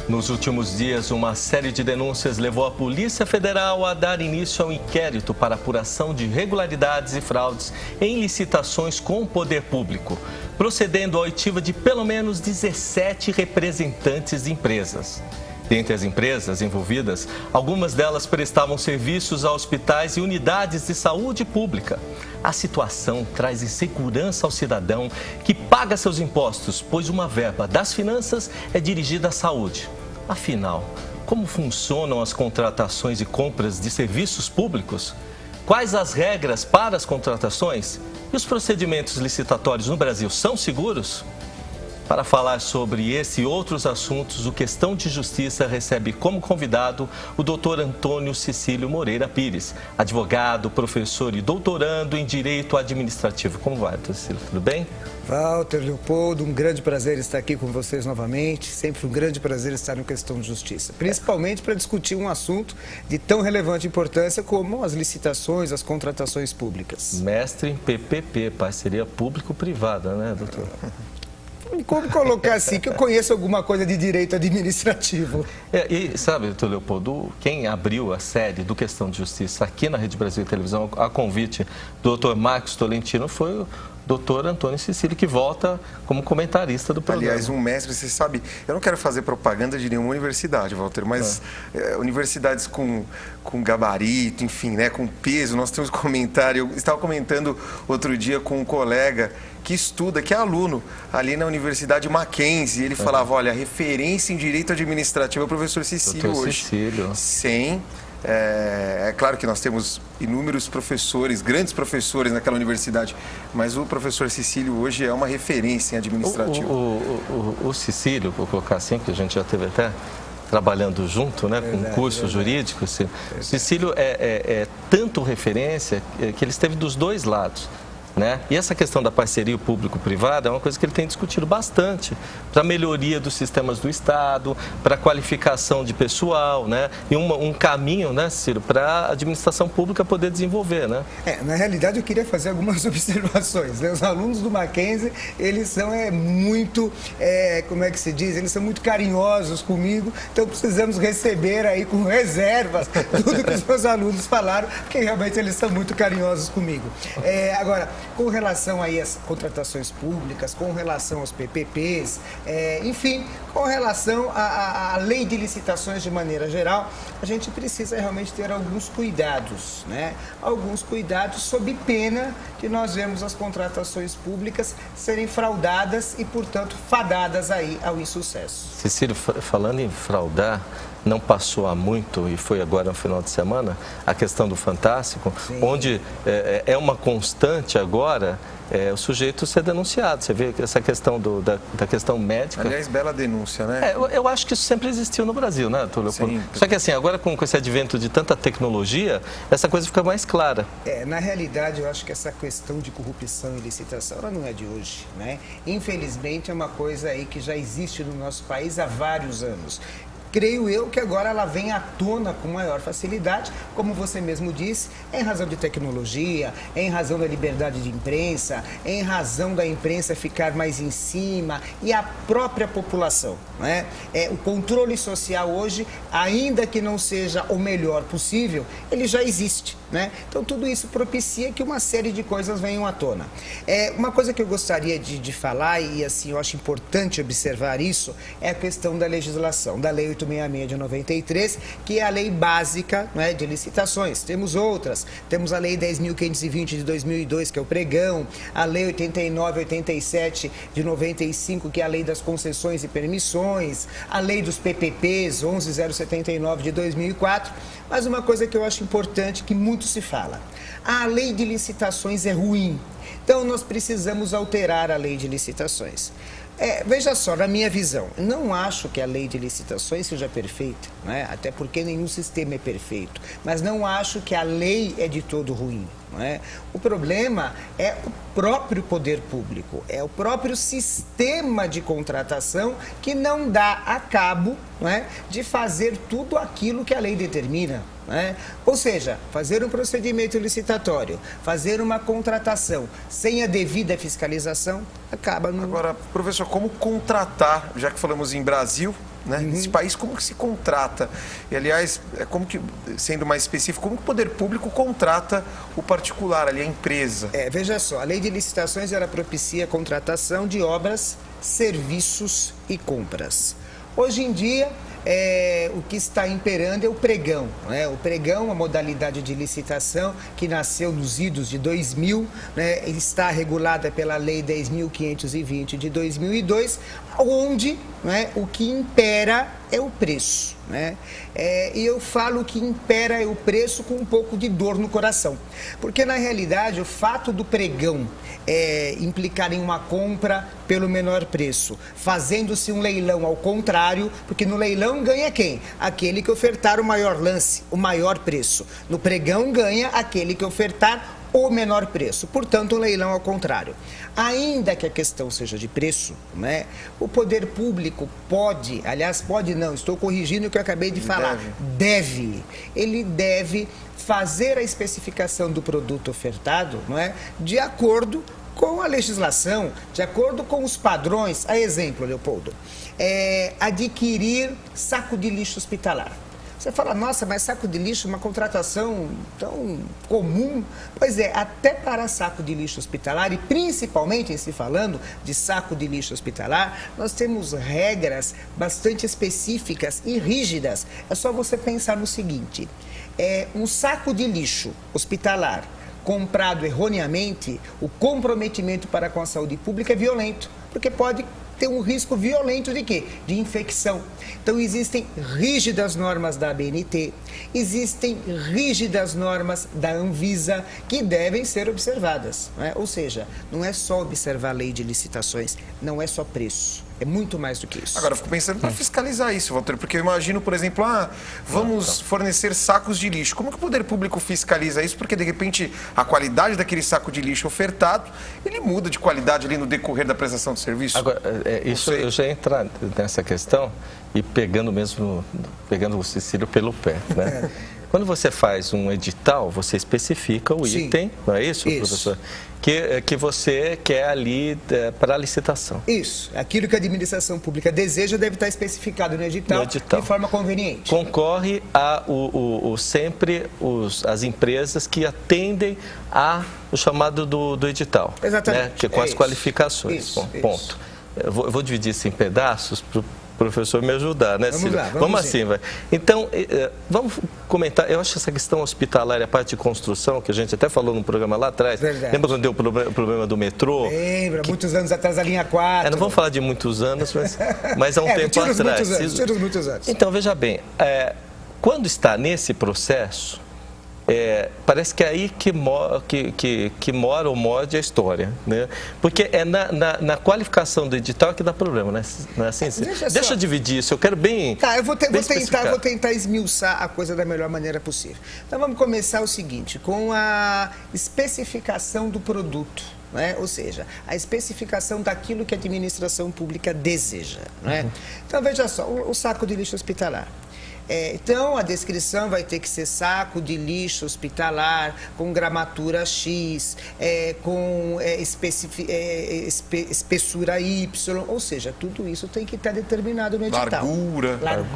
Nos últimos dias, uma série de denúncias levou a Polícia Federal a dar início ao inquérito para apuração de irregularidades e fraudes em licitações com o poder público, procedendo à oitiva de pelo menos 17 representantes de empresas. Dentre as empresas envolvidas, algumas delas prestavam serviços a hospitais e unidades de saúde pública. A situação traz insegurança ao cidadão que paga seus impostos, pois uma verba das finanças é dirigida à saúde. Afinal, como funcionam as contratações e compras de serviços públicos? Quais as regras para as contratações? E os procedimentos licitatórios no Brasil são seguros? Para falar sobre esse e outros assuntos, o Questão de Justiça recebe como convidado o Dr. Antônio Cecílio Moreira Pires, advogado, professor e doutorando em Direito Administrativo. Como vai, Dr. Cecílio? Tudo bem? Walter, Leopoldo, um grande prazer estar aqui com vocês novamente. Sempre um grande prazer estar no Questão de Justiça, principalmente para discutir um assunto de tão relevante importância como as licitações, as contratações públicas. Mestre em PPP, parceria público-privada, né, doutor? Como colocar assim, que eu conheço alguma coisa de direito administrativo. E sabe, doutor Leopoldo, quem abriu a série do Questão de Justiça aqui na Rede Brasil Televisão, a convite do doutor Marcos Tolentino, foi o doutor Antônio Cecílio, que volta como comentarista do programa. Aliás, um mestre, você sabe, eu não quero fazer propaganda de nenhuma universidade, Walter, mas universidades com gabarito, enfim, né, com peso, nós temos comentário. Eu estava comentando outro dia com um colega que estuda, que é aluno ali na Universidade Mackenzie. Ele falava, olha, a referência em direito administrativo é o professor Cecílio doutor hoje. Cecílio. Sim. É claro que nós temos inúmeros professores, grandes professores naquela universidade, mas o professor Cecílio hoje é uma referência em administrativo. O Cecílio, vou colocar assim, que a gente já teve até trabalhando junto, né, com curso jurídico. Cecílio é tanto referência que ele esteve dos dois lados. Né? E essa questão da parceria público-privada é uma coisa que ele tem discutido bastante para a melhoria dos sistemas do Estado, para a qualificação de pessoal, né? E um caminho, né, Ciro, para a administração pública poder desenvolver, né? Na realidade, eu queria fazer algumas observações, né? Os alunos do Mackenzie, eles são muito, como é que se diz? Eles são muito carinhosos comigo, então precisamos receber aí com reservas tudo que os meus alunos falaram, porque realmente eles são muito carinhosos comigo. Agora, com relação aí às contratações públicas, com relação aos PPPs, enfim, com relação à lei de licitações de maneira geral, a gente precisa realmente ter alguns cuidados, né? Alguns cuidados sob pena de nós vermos as contratações públicas serem fraudadas e, portanto, fadadas aí ao insucesso. Cecílio, falando em fraudar, não passou há muito, e foi agora no final de semana, a questão do Fantástico, sim, onde é uma constante agora o sujeito ser denunciado. Você vê essa questão da questão médica. Aliás, bela denúncia, né? Eu acho que isso sempre existiu no Brasil, né, doutor Leopoldo? Só que assim, agora com esse advento de tanta tecnologia, essa coisa fica mais clara. Na realidade, eu acho que essa questão de corrupção e licitação, ela não é de hoje, né? Infelizmente, é uma coisa aí que já existe no nosso país há vários anos. Creio eu que agora ela vem à tona com maior facilidade, como você mesmo disse, em razão de tecnologia, em razão da liberdade de imprensa, em razão da imprensa ficar mais em cima e a própria população, né? O controle social hoje, ainda que não seja o melhor possível, ele já existe, né? Então tudo isso propicia que uma série de coisas venham à tona. Uma coisa que eu gostaria de falar, e assim eu acho importante observar isso, é a questão da legislação, da Lei 866 de 93, que é a lei básica, né, de licitações. Temos outras, temos a Lei 10.520 de 2002, que é o pregão, a Lei 8987 de 95, que é a Lei das concessões e permissões, a Lei dos PPPs, 11.079 de 2004, mas uma coisa que eu acho importante, que muito se fala, a Lei de licitações é ruim, então nós precisamos alterar a Lei de licitações. Veja só, na minha visão, não acho que a lei de licitações seja perfeita, né? Até porque nenhum sistema é perfeito, mas não acho que a lei é de todo ruim. Não é? O problema é o próprio poder público, é o próprio sistema de contratação que não dá a cabo, não é, de fazer tudo aquilo que a lei determina. Né? Ou seja, fazer um procedimento licitatório, fazer uma contratação sem a devida fiscalização, acaba no... Agora, professor, como contratar, já que falamos em Brasil, né? Esse país, como que se contrata? E, aliás, como que, sendo mais específico, como que o poder público contrata o particular, ali, a empresa? Veja só, a lei de licitações, ela propicia a contratação de obras, serviços e compras. Hoje em dia, o que está imperando é o pregão. Né? O pregão, a modalidade de licitação que nasceu nos idos de 2000, né? Está regulada pela Lei 10.520 de 2002, onde, né, o que impera é o preço. Né? E eu falo que impera é o preço com um pouco de dor no coração. Porque, na realidade, o fato do pregão implicar em uma compra pelo menor preço, fazendo-se um leilão ao contrário, porque no leilão ganha quem? Aquele que ofertar o maior lance, o maior preço. No pregão ganha aquele que ofertar o menor preço. Portanto, um leilão ao contrário. Ainda que a questão seja de preço, né, o poder público pode, aliás, pode não, estou corrigindo o que eu acabei de falar, ele deve fazer a especificação do produto ofertado, não é, de acordo com a legislação, de acordo com os padrões. A exemplo, Leopoldo, adquirir saco de lixo hospitalar. Você fala, nossa, mas saco de lixo é uma contratação tão comum. Pois é, até para saco de lixo hospitalar, e principalmente em se falando de saco de lixo hospitalar, nós temos regras bastante específicas e rígidas. É só você pensar no seguinte, um saco de lixo hospitalar comprado erroneamente, o comprometimento para com a saúde pública é violento, porque pode ter um risco violento de quê? De infecção. Então, existem rígidas normas da ABNT, existem rígidas normas da Anvisa que devem ser observadas. Né? Ou seja, não é só observar a lei de licitações, não é só preço. É muito mais do que isso. Agora, eu fico pensando para fiscalizar isso, Walter, porque eu imagino, por exemplo, vamos fornecer sacos de lixo. Como que o poder público fiscaliza isso? Porque, de repente, a qualidade daquele saco de lixo ofertado, ele muda de qualidade ali no decorrer da prestação de serviço? Agora, isso eu já entro nessa questão e pegando o Cecílio pelo pé, né? Quando você faz um edital, você especifica o item, não é isso, professor? Que você quer ali para a licitação. Isso. Aquilo que a administração pública deseja deve estar especificado no edital. De forma conveniente. Concorre sempre as empresas que atendem o chamado do edital. Exatamente. Né? Que com as qualificações. Ponto. Eu vou dividir isso em pedaços para o professor me ajudar, né, Ciro? Vamos assim, vai. Então, vamos comentar. Eu acho essa questão hospitalar, a parte de construção, que a gente até falou no programa lá atrás. Verdade. Lembra quando deu o problema do metrô? Lembra, muitos anos atrás, a linha 4. Não vamos falar de muitos anos, mas há um tempo atrás. Muitos anos. Então, veja bem, quando está nesse processo, parece que é aí que mora ou morde a história, né? Porque é na qualificação do edital que dá problema, né? Não é assim? Deixa eu dividir isso, eu quero bem... Tá, eu vou tentar esmiuçar a coisa da melhor maneira possível. Então vamos começar o seguinte, com a especificação do produto. Né? Ou seja, a especificação daquilo que a administração pública deseja. Né? Então veja só, o saco de lixo hospitalar. Então, a descrição vai ter que ser saco de lixo hospitalar, com gramatura X, com espessura Y, ou seja, tudo isso tem que estar determinado no edital. Largura,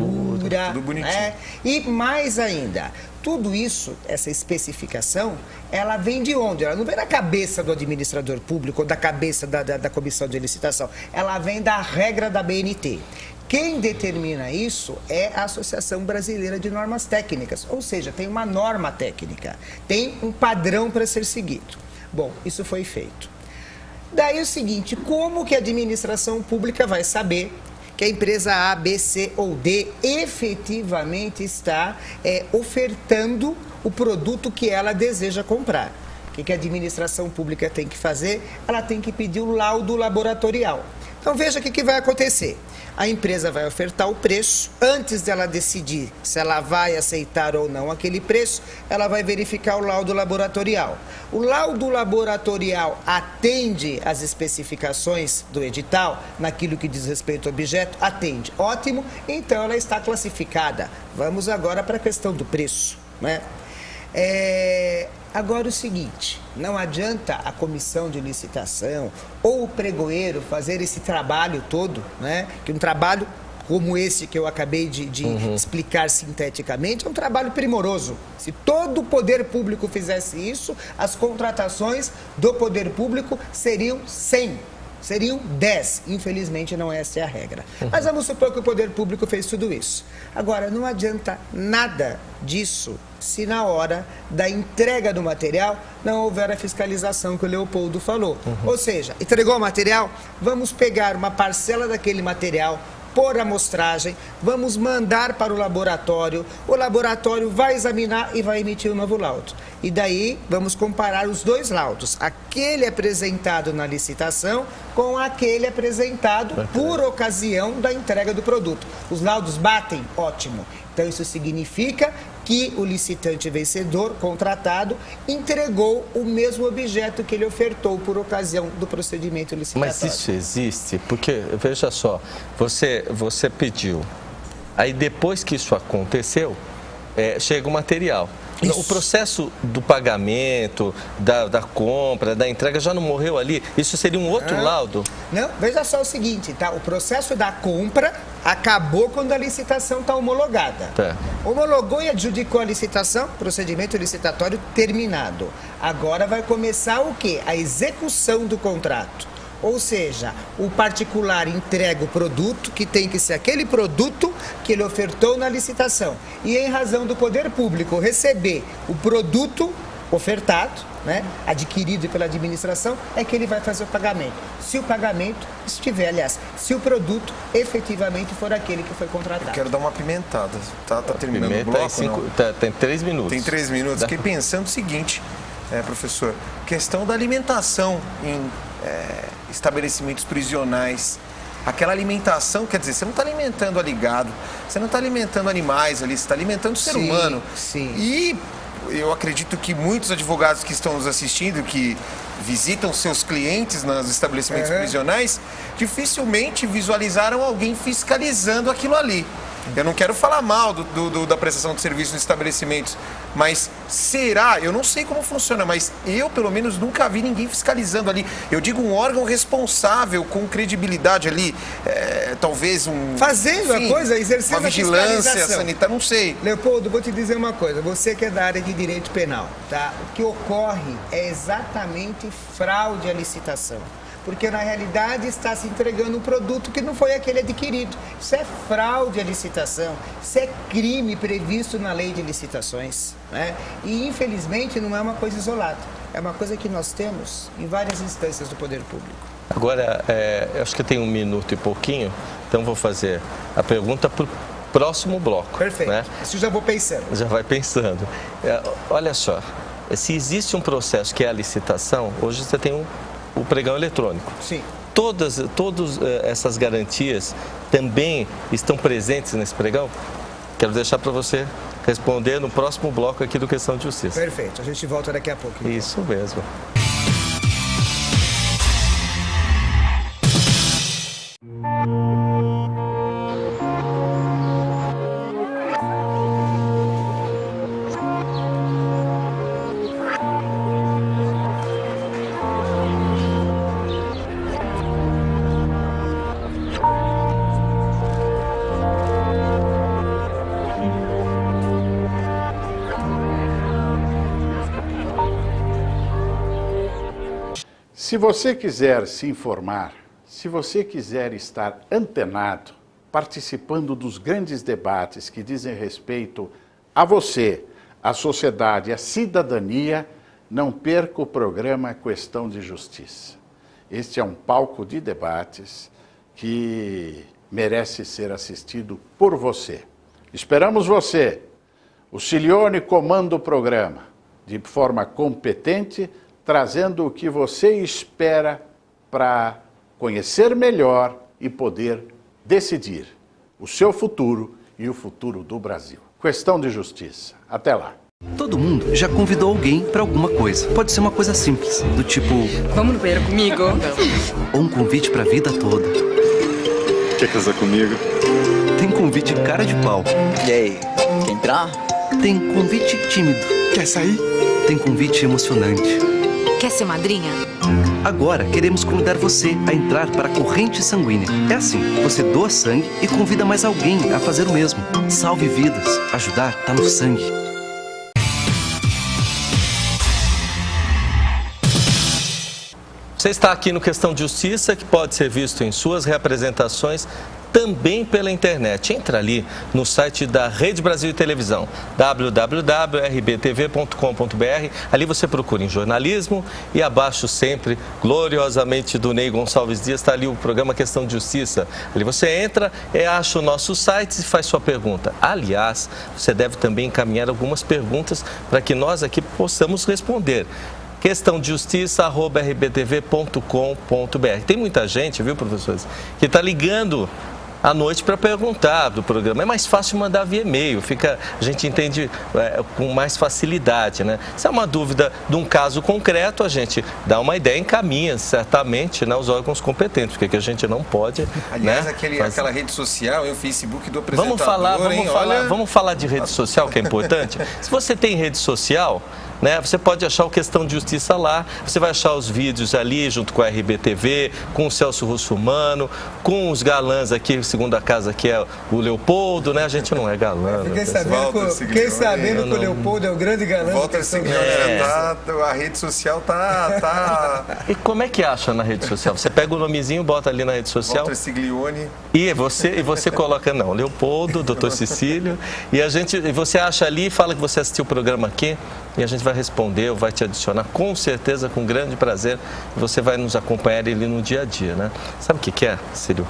tudo bonitinho. E mais ainda, tudo isso, essa especificação, ela vem de onde? Ela não vem da cabeça do administrador público ou da cabeça da comissão de licitação, ela vem da regra da BNT. Quem determina isso é a Associação Brasileira de Normas Técnicas, ou seja, tem uma norma técnica, tem um padrão para ser seguido. Bom, isso foi feito. Daí o seguinte, como que a administração pública vai saber que a empresa A, B, C ou D efetivamente está ofertando o produto que ela deseja comprar? O que a administração pública tem que fazer? Ela tem que pedir o laudo laboratorial. Então veja o que vai acontecer. A empresa vai ofertar o preço, antes dela decidir se ela vai aceitar ou não aquele preço, ela vai verificar o laudo laboratorial. O laudo laboratorial atende às especificações do edital, naquilo que diz respeito ao objeto, atende. Ótimo, então ela está classificada. Vamos agora para a questão do preço, né? Agora o seguinte, não adianta a comissão de licitação ou o pregoeiro fazer esse trabalho todo, né? Que um trabalho como esse que eu acabei de explicar sinteticamente é um trabalho primoroso. Se todo o poder público fizesse isso, as contratações do poder público seriam 100. Seriam 10. Infelizmente, não essa é a regra. Mas vamos supor que o poder público fez tudo isso. Agora, não adianta nada disso se na hora da entrega do material não houver a fiscalização que o Leopoldo falou. Ou seja, entregou o material, vamos pegar uma parcela daquele material, por amostragem, vamos mandar para o laboratório vai examinar e vai emitir um novo laudo. E daí vamos comparar os dois laudos, aquele apresentado na licitação com aquele apresentado por ocasião da entrega do produto. Os laudos batem? Ótimo. Então isso significa que o licitante vencedor, contratado, entregou o mesmo objeto que ele ofertou por ocasião do procedimento licitatório. Mas isso existe? Porque, veja só, você pediu, aí depois que isso aconteceu, chega o material. Isso. O processo do pagamento, da compra, da entrega já não morreu ali? Isso seria um outro laudo? Não, veja só o seguinte, tá? O processo da compra acabou quando a licitação está homologada. Tá. Homologou e adjudicou a licitação, procedimento licitatório terminado. Agora vai começar o quê? A execução do contrato. Ou seja, o particular entrega o produto, que tem que ser aquele produto que ele ofertou na licitação. E em razão do poder público receber o produto ofertado, né, adquirido pela administração, é que ele vai fazer o pagamento. Se o pagamento estiver, aliás, se o produto efetivamente for aquele que foi contratado. Eu quero dar uma pimentada. Tá terminando o bloco, tem 3 minutos. Tem 3 minutos. Fiquei pensando o seguinte, professor, questão da alimentação em estabelecimentos prisionais. Aquela alimentação, quer dizer, você não está alimentando aligado, você não está alimentando animais ali, você está alimentando o ser humano. Sim. E eu acredito que muitos advogados que estão nos assistindo, que visitam seus clientes nos estabelecimentos prisionais, dificilmente visualizaram alguém fiscalizando aquilo ali. Eu não quero falar mal da prestação de serviço nos estabelecimentos, mas será? Eu não sei como funciona, mas eu, pelo menos, nunca vi ninguém fiscalizando ali. Eu digo um órgão responsável, com credibilidade ali, talvez fazendo a coisa, exercendo uma vigilância sanitária, não sei. Leopoldo, vou te dizer uma coisa, você que é da área de direito penal, tá? O que ocorre é exatamente fraude à licitação. Porque, na realidade, está se entregando um produto que não foi aquele adquirido. Isso é fraude à licitação, isso é crime previsto na lei de licitações, né? E, infelizmente, não é uma coisa isolada. É uma coisa que nós temos em várias instâncias do poder público. Agora, eu acho que tem 1 minuto e pouquinho, então vou fazer a pergunta para o próximo bloco. Perfeito. Né? Isso já vou pensando. Já vai pensando. Olha só, se existe um processo que é a licitação, hoje você tem o pregão eletrônico. Sim. Todas essas garantias também estão presentes nesse pregão? Quero deixar para você responder no próximo bloco aqui do Questão de Justiça. Perfeito, a gente volta daqui a pouco. Então. Isso mesmo. Se você quiser se informar, se você quiser estar antenado, participando dos grandes debates que dizem respeito a você, a sociedade, a cidadania, não perca o programa Questão de Justiça. Este é um palco de debates que merece ser assistido por você. Esperamos você. O Cilione comanda o programa de forma competente, trazendo o que você espera para conhecer melhor e poder decidir o seu futuro e o futuro do Brasil. Questão de justiça. Até lá. Todo mundo já convidou alguém para alguma coisa. Pode ser uma coisa simples, do tipo... Vamos no banheiro comigo? Ou um convite para a vida toda. Quer casar comigo? Tem convite cara de pau. E aí, quer entrar? Tem convite tímido. Quer sair? Tem convite emocionante. Quer ser madrinha? Agora queremos convidar você a entrar para a corrente sanguínea. É assim, você doa sangue e convida mais alguém a fazer o mesmo. Salve vidas. Ajudar tá no sangue. Você está aqui no Questão de Justiça, que pode ser visto em suas reapresentações também pela internet. Entra ali no site da Rede Brasil e Televisão, www.rbtv.com.br. Ali você procura em jornalismo e abaixo sempre, gloriosamente, do Ney Gonçalves Dias, está ali o programa Questão de Justiça. Ali você entra, acha o nosso site e faz sua pergunta. Aliás, você deve também encaminhar algumas perguntas para que nós aqui possamos responder. Questão de justiça@rbtv.com.br. Tem muita gente, viu, professores, que está ligando à noite para perguntar do programa. É mais fácil mandar via e-mail, a gente entende com mais facilidade, né? Se é uma dúvida de um caso concreto, a gente dá uma ideia, encaminha certamente, né, os órgãos competentes, porque que a gente não pode... Aliás, né, aquela rede social, o Facebook do apresentador... Vamos falar de rede social, que é importante. Se você tem rede social... né, você pode achar o Questão de Justiça lá, você vai achar os vídeos ali junto com a RBTV, com o Celso Russomano, com os galãs aqui, segundo a casa, que é o Leopoldo, né? A gente não é galã. Fiquei sabendo que o Leopoldo é o grande galã. Walter Siglione, a rede social tá... E como é que acha na rede social? Você pega o nomezinho, bota ali na rede social. Walter Siglione. E você coloca, não, Leopoldo, Dr. Cecílio, e você acha ali e fala que você assistiu o programa aqui, e a gente vai responder ou vai te adicionar, com certeza, com grande prazer, e você vai nos acompanhar ali no dia a dia, né? Sabe o que é, Cílio?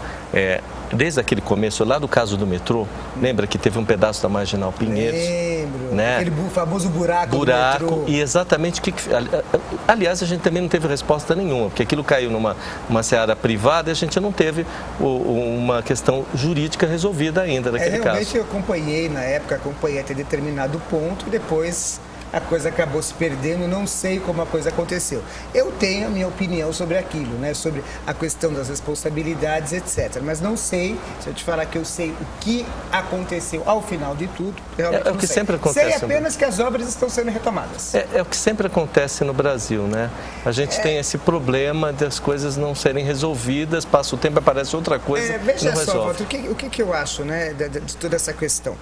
Desde aquele começo, lá do caso do metrô, lembra que teve um pedaço da Marginal Pinheiros? Lembro, né? Aquele famoso buraco do metrô. E exatamente o que... Aliás, a gente também não teve resposta nenhuma, porque aquilo caiu numa seara privada e a gente não teve uma questão jurídica resolvida ainda naquele caso. Realmente eu acompanhei, na época, até determinado ponto e depois... a coisa acabou se perdendo, não sei como a coisa aconteceu. Eu tenho a minha opinião sobre aquilo, né? Sobre a questão das responsabilidades, etc. Mas não sei, se eu te falar que eu sei o que aconteceu ao final de tudo, realmente o que sempre acontece. Sei apenas que as obras estão sendo retomadas. É o que sempre acontece no Brasil, né? A gente tem esse problema das coisas não serem resolvidas, passa o tempo, aparece outra coisa, veja não só, resolve. Walter, o que eu acho, né, de toda essa questão?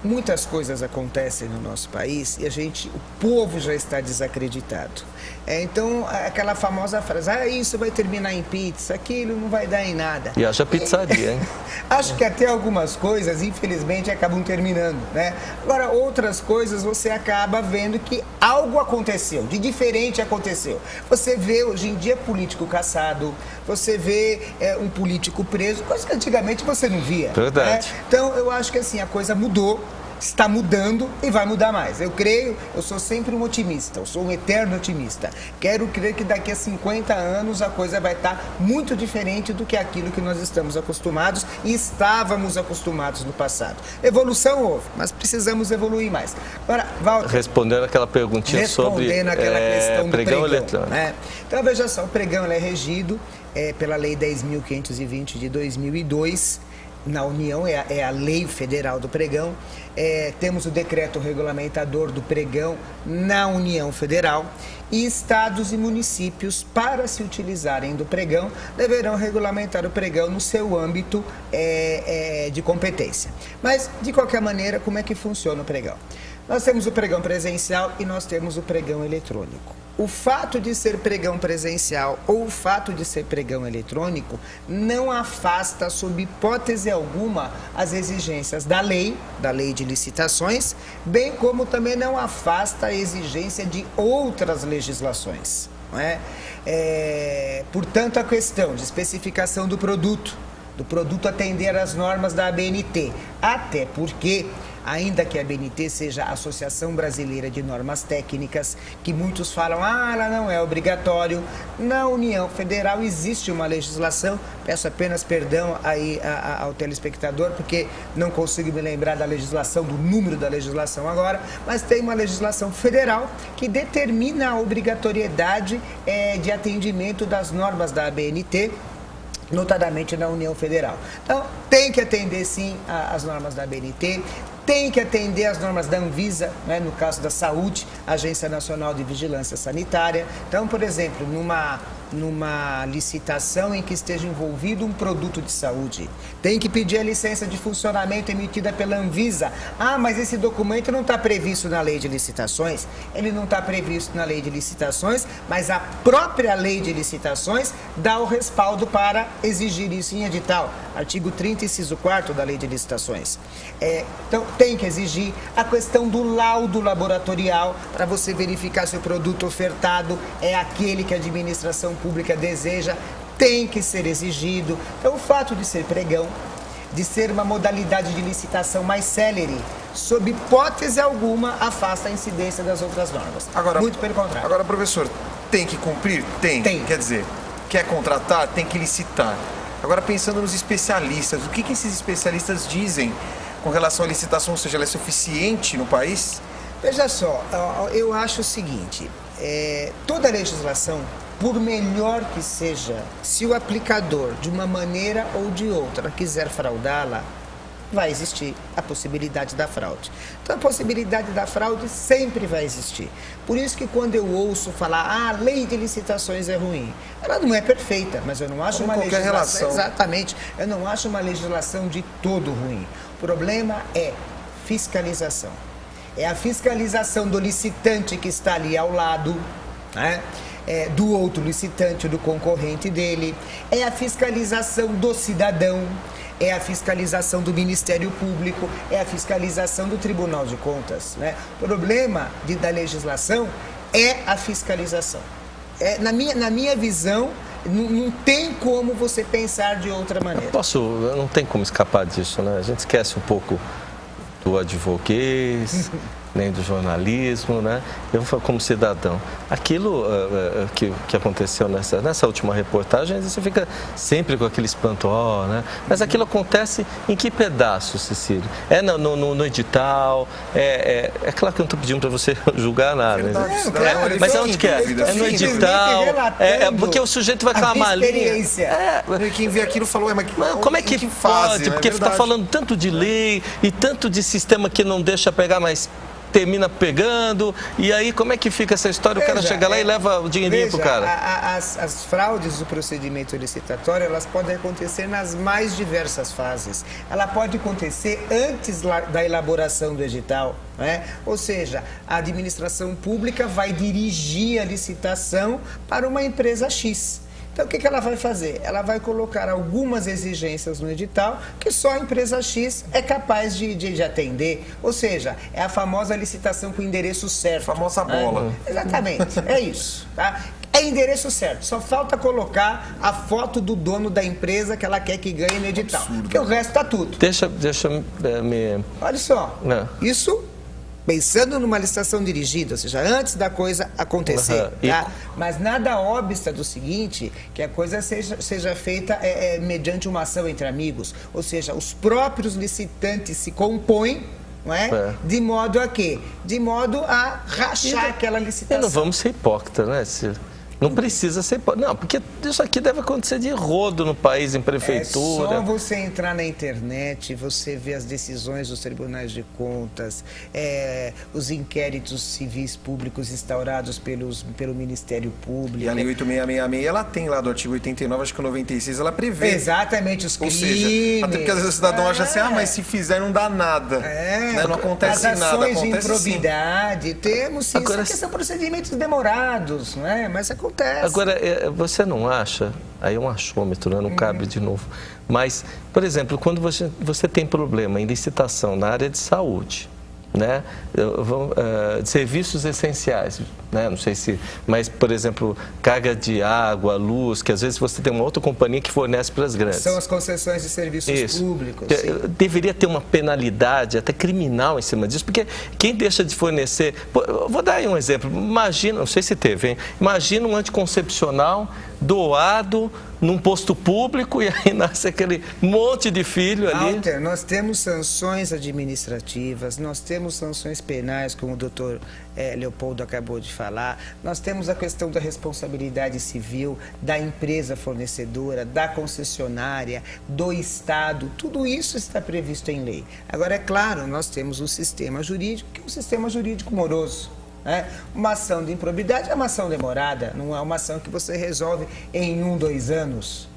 Muitas coisas acontecem no nosso país e o povo já está desacreditado. Então, aquela famosa frase, isso vai terminar em pizza, aquilo não vai dar em nada. E haja pizzaria, hein? Acho que até algumas coisas, infelizmente, acabam terminando, né? Agora, outras coisas você acaba vendo que algo aconteceu, de diferente aconteceu. Você vê, hoje em dia, político caçado, você vê um político preso, coisa que antigamente você não via. Verdade. Né? Então, eu acho que assim, a coisa mudou. Está mudando e vai mudar mais. Eu sou sempre um otimista, eu sou um eterno otimista. Quero crer que daqui a 50 anos a coisa vai estar muito diferente do que aquilo que nós estamos acostumados e estávamos acostumados no passado. Evolução houve, mas precisamos evoluir mais. Agora, Walter... Respondendo aquela perguntinha sobre aquela questão do pregão eletrônico. Né? Então, veja só, o pregão é regido pela Lei 10.520 de 2002, na União, é a lei federal do pregão. Temos o decreto regulamentador do pregão na União Federal e estados e municípios, para se utilizarem do pregão, deverão regulamentar o pregão no seu âmbito de competência. Mas, de qualquer maneira, como é que funciona o pregão? Nós temos o pregão presencial e nós temos o pregão eletrônico. O fato de ser pregão presencial ou o fato de ser pregão eletrônico não afasta, sob hipótese alguma, as exigências da lei de licitações, bem como também não afasta a exigência de outras legislações. Não é? Portanto, a questão de especificação do produto atender às normas da ABNT, até porque ainda que a ABNT seja a Associação Brasileira de Normas Técnicas, que muitos falam, ela não é obrigatório. Na União Federal existe uma legislação, peço apenas perdão aí ao telespectador, porque não consigo me lembrar da legislação, do número da legislação agora, mas tem uma legislação federal que determina a obrigatoriedade de atendimento das normas da ABNT, notadamente na União Federal. Então, tem que atender sim as normas da ABNT, tem que atender as normas da Anvisa, né, no caso da saúde, Agência Nacional de Vigilância Sanitária. Então, por exemplo, numa licitação em que esteja envolvido um produto de saúde, tem que pedir a licença de funcionamento emitida pela Anvisa. Mas esse documento não está previsto na lei de licitações. Ele não está previsto na lei de licitações, mas a própria lei de licitações dá o respaldo para exigir isso em edital. Artigo 30, inciso 4º da lei de licitações. Então, tem que exigir a questão do laudo laboratorial para você verificar se o produto ofertado é aquele que a administração pública deseja, tem que ser exigido. Então, o fato de ser pregão, de ser uma modalidade de licitação mais célere, sob hipótese alguma, afasta a incidência das outras normas. Muito pelo contrário. Agora, professor, tem que cumprir? Tem. Quer dizer, quer contratar? Tem que licitar. Agora, pensando nos especialistas, o que esses especialistas dizem com relação à licitação? Ou seja, ela é suficiente no país? Veja só, eu acho o seguinte, toda legislação, por melhor que seja, se o aplicador, de uma maneira ou de outra, quiser fraudá-la, vai existir a possibilidade da fraude. Então, a possibilidade da fraude sempre vai existir. Por isso que quando eu ouço falar, a lei de licitações é ruim, ela não é perfeita, mas eu não acho uma legislação... Exatamente, eu não acho uma legislação de todo ruim. O problema é fiscalização. É a fiscalização do licitante que está ali ao lado, né? Do outro licitante, do concorrente dele, é a fiscalização do cidadão, é a fiscalização do Ministério Público, é a fiscalização do Tribunal de Contas, né? O problema da legislação é a fiscalização. Na minha visão, não tem como você pensar de outra maneira. Não tem como escapar disso, né? A gente esquece um pouco do advoguês, nem do jornalismo, né? Eu, como cidadão, aquilo que aconteceu nessa última reportagem, você fica sempre com aquele espanto, né? Mas aquilo acontece em que pedaço, Cecílio? É no edital, é claro que eu não estou pedindo para você julgar nada, mas aonde que é? É no edital, porque o sujeito vai com uma malinha. Quem vê aquilo falou, mas como é que pode? Porque está falando tanto de lei e tanto de sistema que não deixa pegar, mas termina pegando, e aí como é que fica essa história? O cara chega lá e leva o dinheirinho pro cara. As fraudes do procedimento licitatório, elas podem acontecer nas mais diversas fases. Ela pode acontecer antes da elaboração do edital, né? Ou seja, a administração pública vai dirigir a licitação para uma empresa X. Então, o que ela vai fazer? Ela vai colocar algumas exigências no edital que só a empresa X é capaz de atender. Ou seja, é a famosa licitação com o endereço certo. A famosa bola. Exatamente, é isso. Tá? É endereço certo. Só falta colocar a foto do dono da empresa que ela quer que ganhe no edital. Absurdo. Porque o resto está tudo. Deixa me... Olha só, isso... Pensando numa licitação dirigida, ou seja, antes da coisa acontecer, tá? Mas nada obsta do seguinte, que a coisa seja feita mediante uma ação entre amigos, ou seja, os próprios licitantes se compõem, não é? De modo a quê? De modo a rachar aquela licitação. E não vamos ser hipócritas, né, Ciro? Não precisa ser... Não, porque isso aqui deve acontecer de rodo no país, em prefeitura. É só você entrar na internet, você vê as decisões dos tribunais de contas, os inquéritos civis públicos instaurados pelo Ministério Público. E a Lei 8666, ela tem lá do artigo 89, acho que o 96, ela prevê. Exatamente, os crimes. Ou seja, até porque às vezes o cidadão acha assim, mas se fizer não dá nada. Né? Não acontece nada. As ações de improbidade, temos sim. Agora, isso aqui são procedimentos demorados, não é? Mas acontece. Agora, você não acha, aí é um achômetro, né? Não cabe de novo, mas, por exemplo, quando você tem problema em licitação na área de saúde, né, de serviços essenciais, né, não sei se, mas, por exemplo, carga de água, luz, que às vezes você tem uma outra companhia que fornece para as grandes. São as concessões de serviços públicos. Deveria ter uma penalidade, até criminal, em cima disso, porque quem deixa de fornecer... Eu vou dar aí um exemplo. Imagina, não sei se teve, hein? Imagina um anticoncepcional doado num posto público e aí nasce aquele monte de filho ali. Walter, nós temos sanções administrativas, nós temos sanções penais, como o doutor Leopoldo acabou de falar, nós temos a questão da responsabilidade civil, da empresa fornecedora, da concessionária, do Estado, tudo isso está previsto em lei. Agora, é claro, nós temos um sistema jurídico, que é um sistema jurídico moroso. Uma ação de improbidade é uma ação demorada, não é uma ação que você resolve em 1, 2 anos.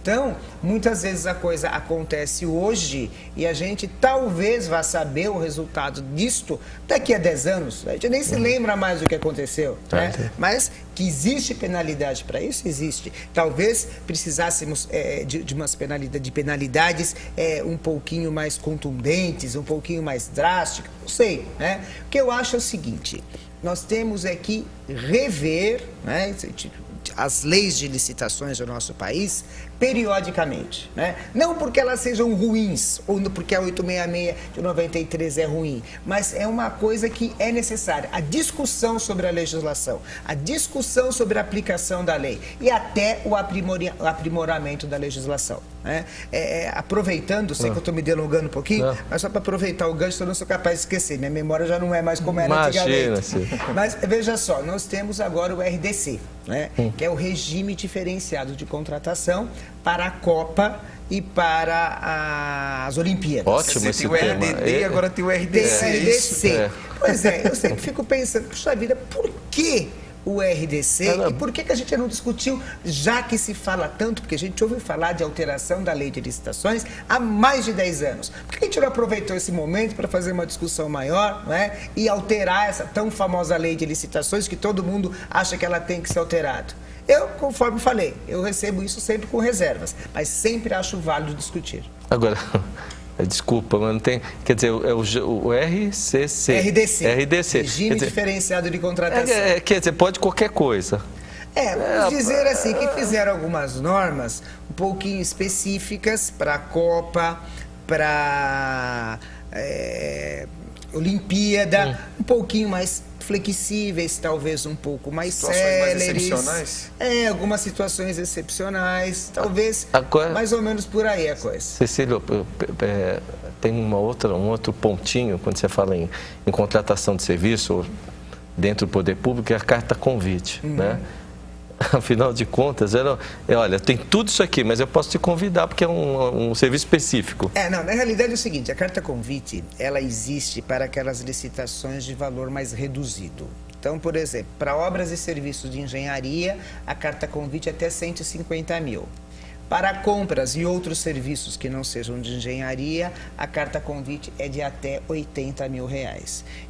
Então, muitas vezes a coisa acontece hoje e a gente talvez vá saber o resultado disto daqui a 10 anos. A gente nem se lembra mais do que aconteceu. Mas que existe penalidade para isso, existe. Talvez precisássemos de penalidades um pouquinho mais contundentes, um pouquinho mais drásticas, não sei. O que eu acho é o seguinte, nós temos que rever as leis de licitações do nosso país periodicamente, Não porque elas sejam ruins, ou porque a 866 de 93 é ruim, mas é uma coisa que é necessária. A discussão sobre a legislação, a discussão sobre a aplicação da lei e até o aprimoramento da legislação. Aproveitando, sei que eu estou me delongando um pouquinho, mas só para aproveitar o gancho, eu não sou capaz de esquecer. Minha memória já não é mais como era antigamente. Mas veja só, nós temos agora o RDC, que é o Regime Diferenciado de Contratação para a Copa e para as Olimpíadas. Ótimo esse tema. Tem o RDD e agora tem o RDC. Pois eu sempre fico pensando, puxa vida, por que o RDC e por que a gente não discutiu, já que se fala tanto, porque a gente ouve falar de alteração da lei de licitações há mais de 10 anos. Por que a gente não aproveitou esse momento para fazer uma discussão maior e alterar essa tão famosa lei de licitações que todo mundo acha que ela tem que ser alterada? Eu, conforme falei, eu recebo isso sempre com reservas, mas sempre acho válido discutir. Agora, desculpa, mas não tem... Quer dizer, é o RCC. RDC. Regime Diferenciado de Contratação. Quer dizer, pode qualquer coisa. Vamos dizer assim, que fizeram algumas normas um pouquinho específicas para a Copa, para Olimpíada, um pouquinho mais flexíveis, talvez um pouco mais céleres. Mais excepcionais? Algumas situações excepcionais, talvez mais ou menos por aí a coisa. Cecília, tem um outro pontinho quando você fala em contratação de serviço dentro do poder público, é a carta convite, Afinal de contas, olha, tem tudo isso aqui, mas eu posso te convidar porque é um serviço específico. Na realidade é o seguinte, a carta convite, ela existe para aquelas licitações de valor mais reduzido. Então, por exemplo, para obras e serviços de engenharia, a carta convite é até 150 mil. Para compras e outros serviços que não sejam de engenharia, a carta convite é de até R$80 mil.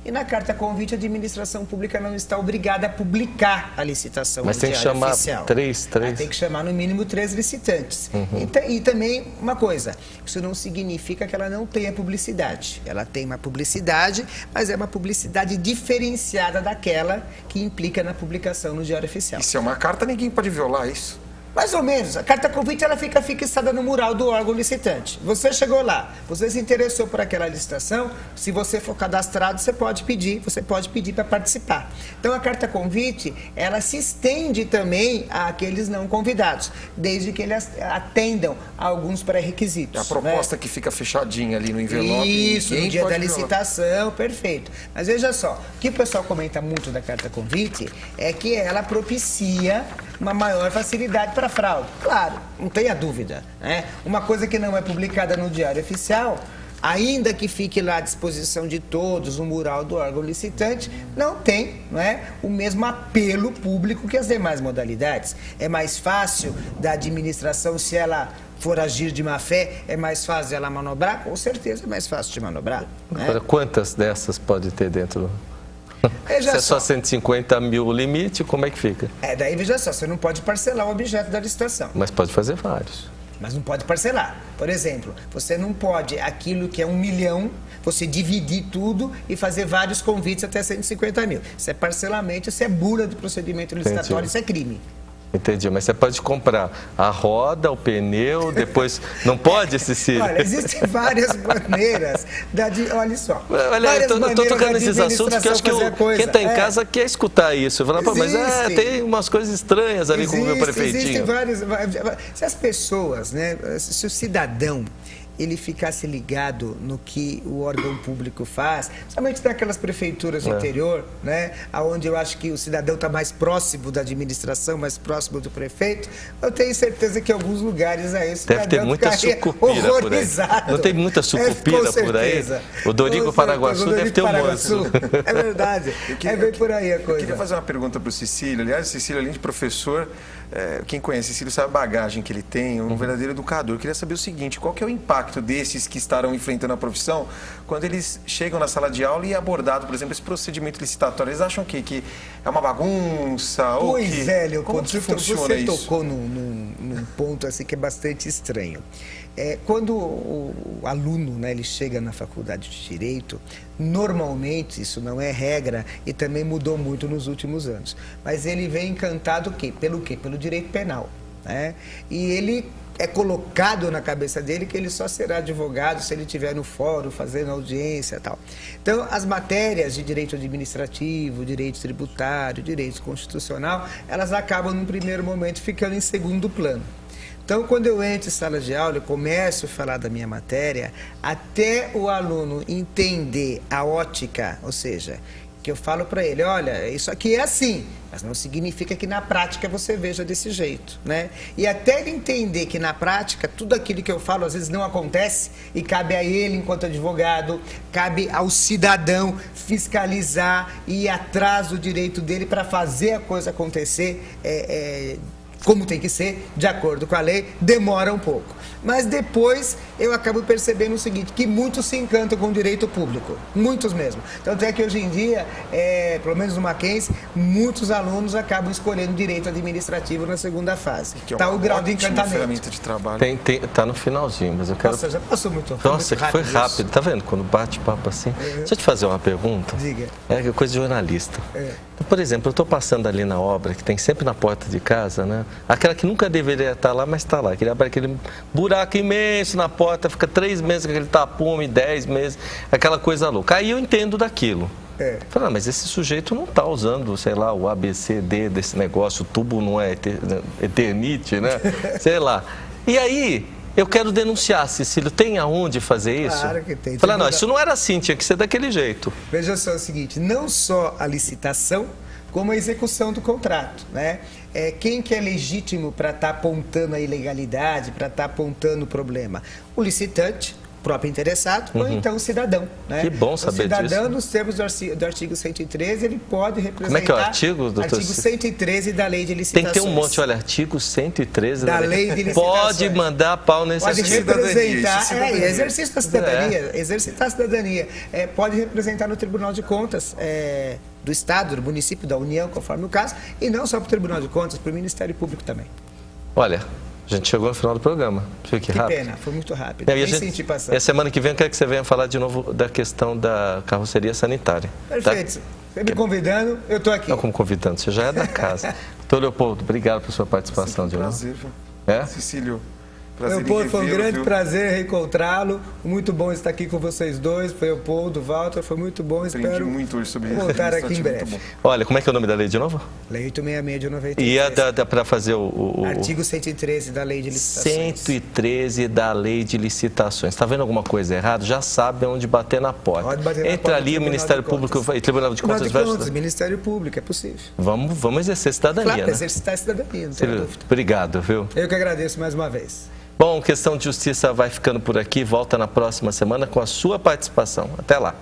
E na carta convite, a administração pública não está obrigada a publicar a licitação no Diário Oficial. Mas tem que chamar três? Tem que chamar no mínimo 3 licitantes. E também uma coisa, isso não significa que ela não tenha publicidade. Ela tem uma publicidade, mas é uma publicidade diferenciada daquela que implica na publicação no Diário Oficial. E se é uma carta, ninguém pode violar isso? Mais ou menos. A carta convite ela fica fixada no mural do órgão licitante. Você chegou lá, você se interessou por aquela licitação, se você for cadastrado, você pode pedir para participar. Então a carta convite, ela se estende também àqueles não convidados, desde que eles atendam a alguns pré-requisitos. A proposta que fica fechadinha ali no envelope. Isso, no dia da licitação, perfeito. Mas veja só, o que o pessoal comenta muito da carta convite é que ela propicia uma maior facilidade para fraude. Claro, não tenha dúvida. Uma coisa que não é publicada no Diário Oficial, ainda que fique lá à disposição de todos no mural do órgão licitante, não tem o mesmo apelo público que as demais modalidades. É mais fácil da administração, se ela for agir de má fé, é mais fácil ela manobrar? Com certeza é mais fácil de manobrar. Agora, quantas dessas pode ter dentro? Veja se é só 150 mil o limite, como é que fica? Daí veja só, você não pode parcelar o objeto da licitação. Mas pode fazer vários. mas não pode parcelar. Por exemplo, você não pode, aquilo que é 1 milhão, você dividir tudo e fazer vários convites até 150 mil. Isso é parcelamento, isso é bula do procedimento licitatório, isso é crime. Entendi, mas você pode comprar a roda, o pneu, depois... Não pode, Cecília? Olha, existem várias maneiras. Olha só. Olha, eu estou tocando nesses assuntos que eu acho que quem está em casa quer escutar isso. Fala, pô, mas tem umas coisas estranhas ali com o meu prefeitinho. Existem várias... Se as pessoas, né, se o cidadão ele ficasse ligado no que o órgão público faz, principalmente naquelas prefeituras do interior, né, onde eu acho que o cidadão está mais próximo da administração, mais próximo do prefeito, eu tenho certeza que em alguns lugares aí o cidadão deve ter muita sucupira por aí. Não tem muita sucupira por aí? O Dorico Paraguaçu deve ter um monte. É verdade, é bem por aí a coisa. Eu queria fazer uma pergunta para o Cecílio. Aliás, Cecílio, além de professor, quem conhece Cecílio sabe a bagagem que ele tem, um verdadeiro educador. Eu queria saber o seguinte, qual que é o impacto desses que estarão enfrentando a profissão quando eles chegam na sala de aula e é abordado, por exemplo, esse procedimento licitatório? Eles acham que é uma bagunça? Pois é, Leopoldo, como que funciona você isso? tocou num ponto assim que é bastante estranho. Quando o aluno, né, ele chega na faculdade de Direito, normalmente, isso não é regra e também mudou muito nos últimos anos, mas ele vem encantado Pelo quê? Pelo direito penal, né? E ele é colocado na cabeça dele que ele só será advogado se ele estiver no fórum, fazendo audiência e tal. Então, as matérias de direito administrativo, direito tributário, direito constitucional, elas acabam, num primeiro momento, ficando em segundo plano. Então, quando eu entro em sala de aula, eu começo a falar da minha matéria, até o aluno entender a ótica, ou seja, que eu falo para ele, olha, isso aqui é assim, mas não significa que na prática você veja desse jeito, né? E até ele entender que na prática tudo aquilo que eu falo às vezes não acontece e cabe a ele enquanto advogado, cabe ao cidadão fiscalizar e ir atrás do direito dele para fazer a coisa acontecer como tem que ser, de acordo com a lei, demora um pouco. Mas depois eu acabo percebendo o seguinte, que muitos se encantam com o direito público, muitos mesmo. Tanto é que hoje em dia, pelo menos no Mackenzie, muitos alunos acabam escolhendo direito administrativo na segunda fase. Está o grau de encantamento. Ferramenta de trabalho. Tá no finalzinho, mas eu quero... Nossa, já passou muito. Nossa, que foi rápido. Tá vendo? Quando bate papo assim. Deixa eu te fazer uma pergunta. Diga. É coisa de jornalista. Por exemplo, eu estou passando ali na obra, que tem sempre na porta de casa, né? Aquela que nunca deveria estar lá, mas está lá. Aquele buraco imenso na porta, fica 3 meses com aquele tapume, 10 meses, aquela coisa louca. Aí eu entendo daquilo. Falei, mas esse sujeito não está usando, sei lá, o ABCD desse negócio, o tubo não é Eternite, né? Sei lá. E aí... Eu quero denunciar, Cecílio. Tem aonde fazer isso? Claro que tem. Falei, não, isso não era assim, tinha que ser daquele jeito. Veja só o seguinte, não só a licitação, como a execução do contrato, né? Quem que é legítimo para estar apontando a ilegalidade, para estar apontando o problema? O licitante, o próprio interessado, ou então o cidadão, né? Que bom saber disso. O cidadão, nos termos do artigo 113, ele pode representar... Como é que é o artigo, doutor? Artigo 113 da Lei de Licitações. Tem que ter um monte, olha, artigo 113 da Lei de Licitações. Pode mandar pau nesse pode representar, exercício da cidadania. Exercitar a cidadania. Pode representar no Tribunal de Contas do Estado, do município, da União, conforme o caso, e não só para o Tribunal de Contas, para o Ministério Público também. Olha... A gente chegou no final do programa. Que rápido. Pena, foi muito rápido. Nem senti passar. E a semana que vem eu quero que você venha falar de novo da questão da carroceria sanitária. Perfeito. Tá? Você me convidando, eu estou aqui. Não como convidando, você já é da casa. Doutor Leopoldo, obrigado por sua participação de novo. Prazer, Cecílio. Leopoldo, foi um grande prazer reencontrá-lo. Muito bom estar aqui com vocês dois. Leopoldo, Walter, foi muito bom. Espero muito hoje sobre isso. Voltar aqui em breve. Olha, como é que é o nome da lei de novo? Lei 866 de 93. E para fazer o... Artigo 113 da Lei de Licitações. 113 da Lei de Licitações. Está vendo alguma coisa errada? Já sabe onde bater na porta. Pode bater na Entra porta ali, o Ministério Público e Tribunal de Contas. Ministério Público, é possível. Vamos exercer cidadania, claro, né? Exercitar a cidadania, não tem dúvida. Obrigado, viu? Eu que agradeço mais uma vez. Bom, Questão de Justiça vai ficando por aqui. Volta na próxima semana com a sua participação. Até lá.